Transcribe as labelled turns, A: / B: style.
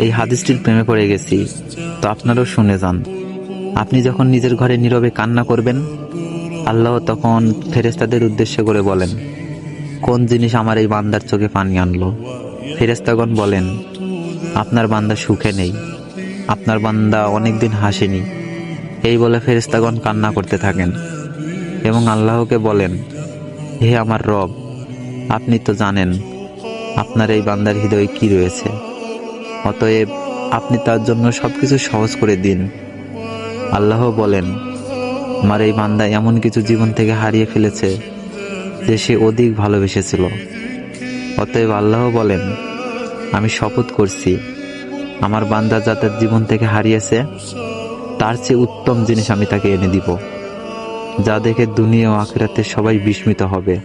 A: এই হাদিসটির প্রেমে পড়ে গেছি, তো আপনারাও শুনে যান। আপনি যখন নিজের ঘরে নীরবে কান্না করবেন, আল্লাহ তখন ফেরেশতাদের উদ্দেশ্য করে বলেন, কোন জিনিস আমার এই বান্দার চোখে পানি আনলো? ফেরেশতাগণ বলেন, আপনার বান্দা সুখে নেই, আপনার বান্দা অনেকদিন হাসেনি। এই বলে ফেরেশতাগণ কান্না করতে থাকেন এবং আল্লাহকে বলেন, হে আমার রব, আপনি তো জানেন আপনার এই বান্দার হৃদয়ে কি রয়েছে, অতএব আপনি তার জন্য সবকিছু সহজ করে দিন। আল্লাহ বলেন, আমার এই বান্দা এমন কিছু জীবন থেকে হারিয়ে ফেলেছে যে সে অধিক ভালোবেসেছিল। অতএব আল্লাহ বলেন, আমি শপথ করছি, আমার বান্দা যা তার জীবন থেকে হারিয়েছে তার চেয়ে উত্তম জিনিস আমি তাকে এনে দিব, যা দেখে দুনিয়া ও আখিরাতে সবাই বিস্মিত হবে।